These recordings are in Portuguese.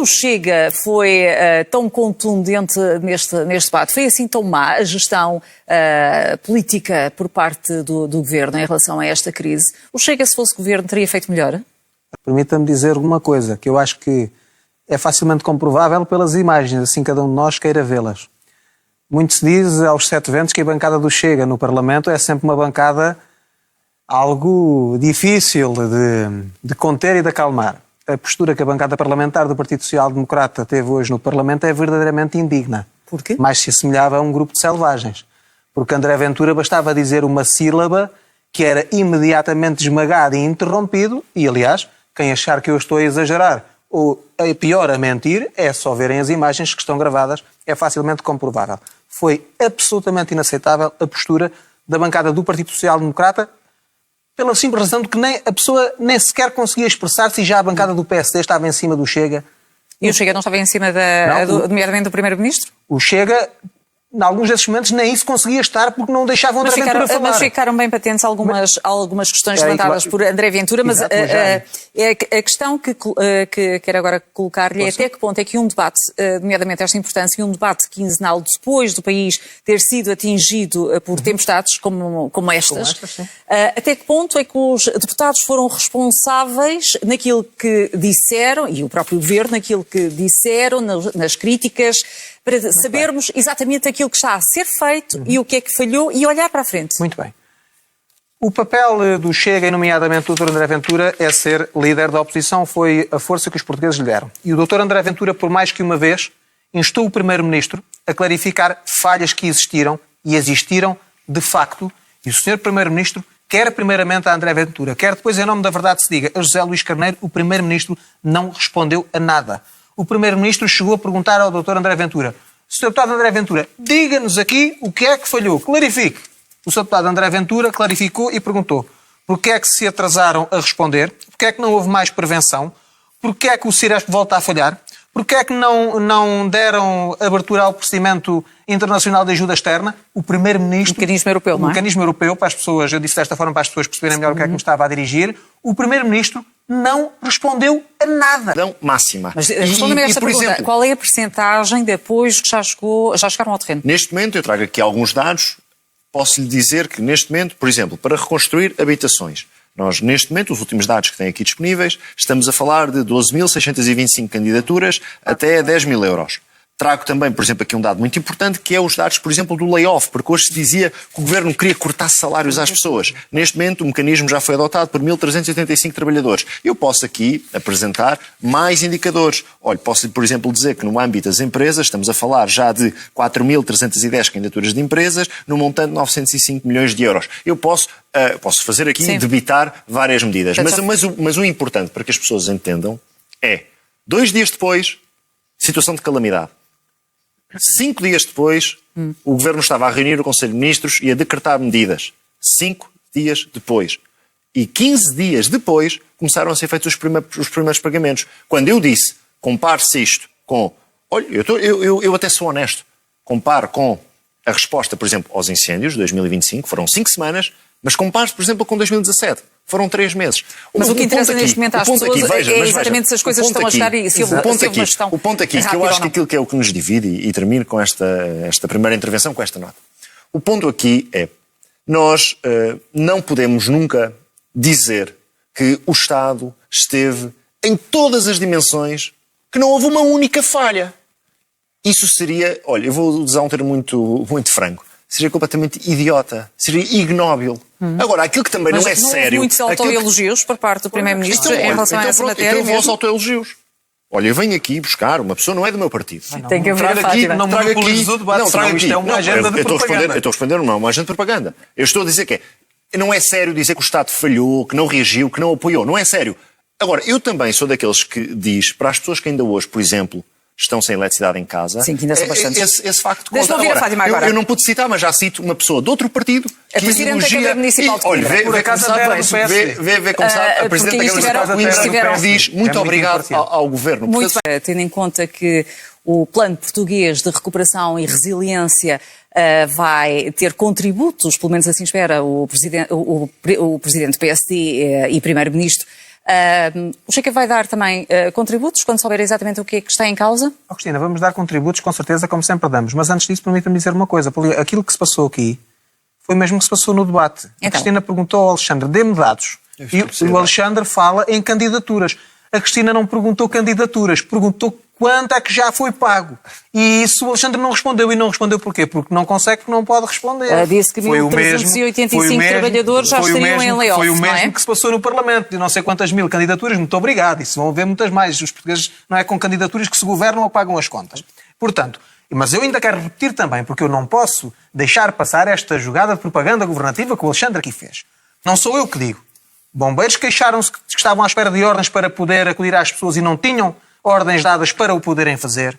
o Chega foi tão contundente neste debate? Foi assim tão má a gestão política por parte do Governo em relação a esta crise? O Chega, se fosse Governo, teria feito melhor? Permita-me dizer alguma coisa, que eu acho que é facilmente comprovável pelas imagens, assim cada um de nós queira vê-las. Muito se diz aos sete ventos que a bancada do Chega no Parlamento é sempre uma bancada algo difícil de conter e de acalmar. A postura que a bancada parlamentar do Partido Social Democrata teve hoje no Parlamento é verdadeiramente indigna. Por quê? Mais se assemelhava a um grupo de selvagens. Porque André Ventura bastava dizer uma sílaba que era imediatamente esmagado e interrompido, e aliás, quem achar que eu estou a exagerar ou a pior, a mentir, é só verem as imagens que estão gravadas, é facilmente comprovável. Foi absolutamente inaceitável a postura da bancada do Partido Social Democrata, pela simples razão de que a pessoa nem sequer conseguia expressar-se e já a bancada do PSD estava em cima do Chega. E o Chega não estava em cima, nomeadamente, do Primeiro-Ministro? O Chega, em alguns desses momentos, nem isso conseguia estar porque não deixavam André Ventura falar. Mas ficaram bem patentes algumas questões levantadas por André Ventura, mas a questão que quero agora colocar-lhe é até que ponto é que um debate, nomeadamente esta importância, e um debate quinzenal depois do país ter sido atingido por tempestades como estas, até que ponto é que os deputados foram responsáveis naquilo que disseram, e o próprio Governo naquilo que disseram, nas críticas, para sabermos exatamente aquilo que está a ser feito e o que é que falhou e olhar para a frente. Muito bem. O papel do Chega, e nomeadamente do Dr. André Ventura, é ser líder da oposição, foi a força que os portugueses lhe deram. E o Dr. André Ventura, por mais que uma vez, instou o Primeiro-Ministro a clarificar falhas que existiram, e existiram de facto, e o Sr. Primeiro-Ministro, quer primeiramente a André Ventura, quer depois, em nome da verdade se diga, a José Luís Carneiro, o Primeiro-Ministro não respondeu a nada. O Primeiro-Ministro chegou a perguntar ao Dr. André Ventura: Sr. Deputado André Ventura, diga-nos aqui o que é que falhou, clarifique. O Sr. Deputado André Ventura clarificou e perguntou: porquê é que se atrasaram a responder? Porquê é que não houve mais prevenção? Porquê é que o Ciresp volta a falhar? Porquê é que não deram abertura ao procedimento internacional de ajuda externa? O Primeiro-Ministro... O mecanismo europeu, não é? O mecanismo europeu, para as pessoas, eu disse desta forma para as pessoas perceberem melhor o que é que me estava a dirigir, o Primeiro-Ministro não respondeu a nada. Não, máxima. Mas responda-me a esta pergunta. Exemplo, qual é a percentagem de apoios que já chegaram ao terreno? Neste momento, eu trago aqui alguns dados. Posso lhe dizer que neste momento, por exemplo, para reconstruir habitações, nós, neste momento, os últimos dados que têm aqui disponíveis, estamos a falar de 12.625 candidaturas até 10 mil euros. Trago também, por exemplo, aqui um dado muito importante, que é os dados, por exemplo, do layoff, porque hoje se dizia que o Governo queria cortar salários às pessoas. Neste momento, o mecanismo já foi adotado por 1.385 trabalhadores. Eu posso aqui apresentar mais indicadores. Olha, posso, por exemplo, dizer que no âmbito das empresas, estamos a falar já de 4.310 candidaturas de empresas, no montante de 905 milhões de euros. Eu posso fazer aqui, Sim, debitar várias medidas. Mas o importante, para que as pessoas entendam, é 2 dias depois, situação de calamidade. 5 dias depois, o Governo estava a reunir o Conselho de Ministros e a decretar medidas. 5 dias depois. E 15 dias depois começaram a ser feitos os primeiros pagamentos. Quando eu disse, compare-se isto com... Olha, eu até sou honesto. Compare com a resposta, por exemplo, aos incêndios de 2025, foram 5 semanas, mas compare-se, por exemplo, com 2017. Foram 3 meses. Mas o que interessa neste momento às pessoas é exatamente se as coisas estão a chegar e se houve uma gestão. O ponto aqui, que eu acho que aquilo que é o que nos divide, e termino com esta primeira intervenção com esta nota. O ponto aqui é, nós não podemos nunca dizer que o Estado esteve em todas as dimensões, que não houve uma única falha. Isso seria, olha, eu vou usar um termo muito, muito franco, seria completamente idiota, seria ignóbil. Agora, aquilo que também não é sério... Muitos autoelogios por parte do Primeiro-Ministro em relação a essa matéria. Então eu vou aos autoelogios. Olha, eu venho aqui buscar uma pessoa, não é do meu partido. Tem que haver a Fátima. Não monopolizes o debate, senão isto é uma agenda de propaganda. Eu estou a responder uma agenda de propaganda. Eu estou a dizer que não é sério dizer que o Estado falhou, que não reagiu, que não apoiou. Não é sério. Agora, eu também sou daqueles que diz para as pessoas que ainda hoje, por exemplo, estão sem eletricidade em casa. Sim, que ainda são bastantes. Esse facto conta. Deixa-me ouvir a Fátima agora. Eu não pude citar, mas já cito uma pessoa de outro partido que Presidente da Câmara Municipal de Coimbra. Coimbra. Vê como sabe, a Presidente da Câmara Municipal de Coimbra diz muito obrigado ao Governo. Muito bem, tendo em conta que o Plano Português de Recuperação e Resiliência vai ter contributos, pelo menos assim espera o Presidente do PSD e Primeiro-Ministro, O Chega vai dar também contributos quando souber exatamente o que é que está em causa? Oh, Cristina, vamos dar contributos, com certeza, como sempre damos. Mas antes disso, permita-me dizer uma coisa. Aquilo que se passou aqui foi mesmo que se passou no debate. Então. A Cristina perguntou ao Alexandre, dê-me dados. E o Alexandre fala em candidaturas. A Cristina não perguntou candidaturas, perguntou quanto é que já foi pago. E isso o Alexandre não respondeu. E não respondeu porquê? Porque não consegue, porque não pode responder. Disse que 1.385 trabalhadores já estariam em layoff. Foi o mesmo não é? que se passou no Parlamento. De não sei quantas mil candidaturas, muito obrigado. Isso vão haver muitas mais. Os portugueses não é com candidaturas que se governam ou pagam as contas. Portanto, mas eu ainda quero repetir também, porque eu não posso deixar passar esta jogada de propaganda governativa que o Alexandre aqui fez. Não sou eu que digo. Bombeiros queixaram-se que estavam à espera de ordens para poder acudir às pessoas e não tinham ordens dadas para o poderem fazer.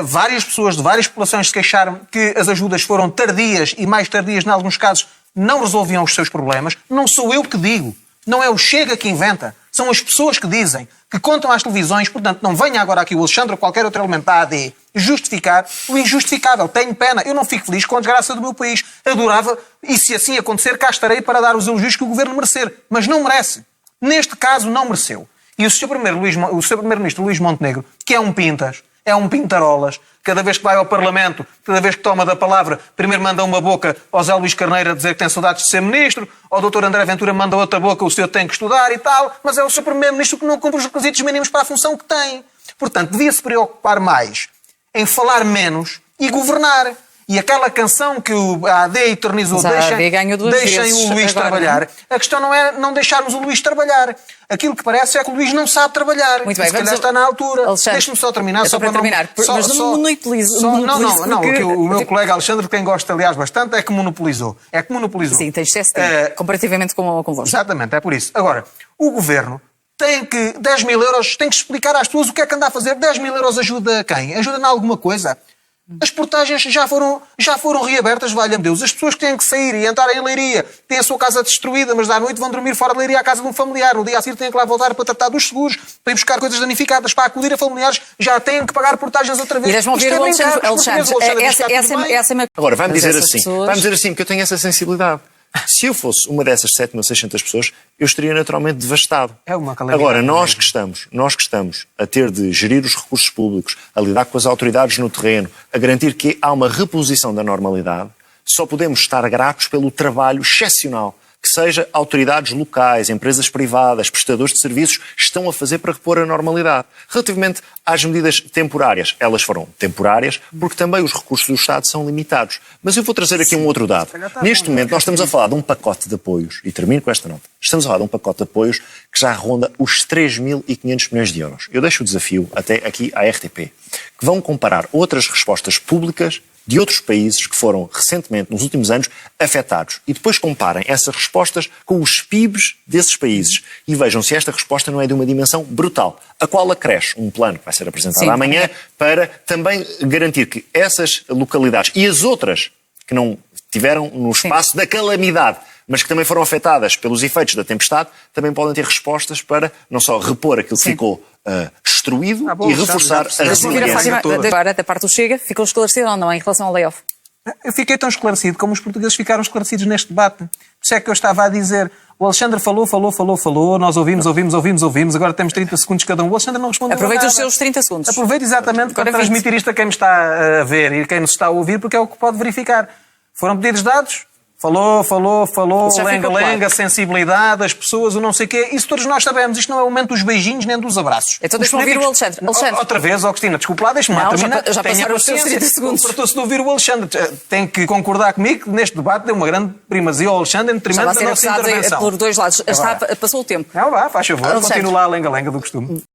Várias pessoas de várias populações se queixaram que as ajudas foram tardias e mais tardias, em alguns casos, não resolviam os seus problemas. Não sou eu que digo. Não é o Chega que inventa. São as pessoas que dizem, que contam às televisões. Portanto, não venha agora aqui o Alexandre ou qualquer outro elemento da AD justificar o injustificável. Tenho pena. Eu não fico feliz com a desgraça do meu país. Adorava, e se assim acontecer, cá estarei para dar os elogios que o Governo merecer. Mas não merece. Neste caso, não mereceu. E o Sr. Primeiro-Ministro Luís Montenegro, que é um pintas, é um pintarolas, cada vez que vai ao Parlamento, cada vez que toma da palavra, primeiro manda uma boca ao Zé Luís Carneiro a dizer que tem saudades de ser Ministro, ao Dr. André Ventura manda outra boca, o senhor tem que estudar e tal, mas é o Sr. Primeiro-Ministro que não cumpre os requisitos mínimos para a função que tem. Portanto, devia-se preocupar mais em falar menos e governar. E aquela canção que a AD eternizou, deixem o Luís trabalhar. A questão não é não deixarmos o Luís trabalhar. Aquilo que parece é que o Luís não sabe trabalhar. Muito bem, se calhar está na altura. Deixe-me só terminar. Só para terminar. Mas não monopolizo. Não. O meu colega Alexandre, quem gosta, aliás, bastante, é que monopolizou. Sim, tem excesso de tempo, comparativamente convosco. Exatamente, é por isso. Agora, o Governo tem que, 10 mil euros, tem que explicar às pessoas o que é que anda a fazer. 10 mil euros ajuda a quem? Ajuda em alguma coisa? As portagens já foram reabertas, valha-me Deus. As pessoas que têm que sair e entrar em Leiria têm a sua casa destruída, mas à noite vão dormir fora de Leiria à casa de um familiar. No dia a seguir têm que lá voltar para tratar dos seguros, para ir buscar coisas danificadas, para acudir a familiares, já têm que pagar portagens outra vez. E deixa-me ouvir o Alexandre. Agora, vai-me dizer assim, porque eu tenho essa sensibilidade. Se eu fosse uma dessas 7.600 pessoas, eu estaria naturalmente devastado. É uma calamidade. Agora, nós que estamos a ter de gerir os recursos públicos, a lidar com as autoridades no terreno, a garantir que há uma reposição da normalidade, só podemos estar gratos pelo trabalho excepcional que seja autoridades locais, empresas privadas, prestadores de serviços estão a fazer para repor a normalidade. Relativamente às medidas temporárias, elas foram temporárias porque também os recursos do Estado são limitados. Mas eu vou trazer aqui um outro dado. Neste momento nós estamos a falar de um pacote de apoios, e termino com esta nota, estamos a falar de um pacote de apoios que já ronda os 3.500 milhões de euros. Eu deixo o desafio até aqui à RTP, que vão comparar outras respostas públicas de outros países que foram recentemente, nos últimos anos, afetados. E depois comparem essas respostas com os PIBs desses países. E vejam se esta resposta não é de uma dimensão brutal, a qual acresce um plano que vai ser apresentado amanhã para também garantir que essas localidades e as outras que não tiveram no espaço da calamidade, mas que também foram afetadas pelos efeitos da tempestade, também podem ter respostas para não só repor aquilo que ficou destruído e reforçar a resiliência. Agora, da parte do Chega, ficou esclarecido ou não em relação ao layoff? Eu fiquei tão esclarecido como os portugueses ficaram esclarecidos neste debate. Por isso é que eu estava a dizer, o Alexandre falou, nós ouvimos, agora temos 30 segundos cada um. O Alexandre não respondeu Aproveita nada. os seus 30 segundos. Aproveita exatamente para transmitir isto a quem me está a ver e quem nos está a ouvir, porque é o que pode verificar. Foram pedidos dados? Falou, lenga-lenga, sensibilidade, as pessoas, o não sei o quê. Isso todos nós sabemos. Isto não é o momento dos beijinhos nem dos abraços. Então deixa-me ouvir o Alexandre. Outra vez, Cristina, desculpa lá, deixa-me lá terminar. Já passaram os seus 30 segundos. Fartou-se de ouvir o Alexandre. Tem que concordar comigo que neste debate deu uma grande primazia ao Alexandre em detrimento da nossa intervenção. Por dois lados. Passou o tempo. Não, vá, faz favor. Continua lá a lenga-lenga do costume.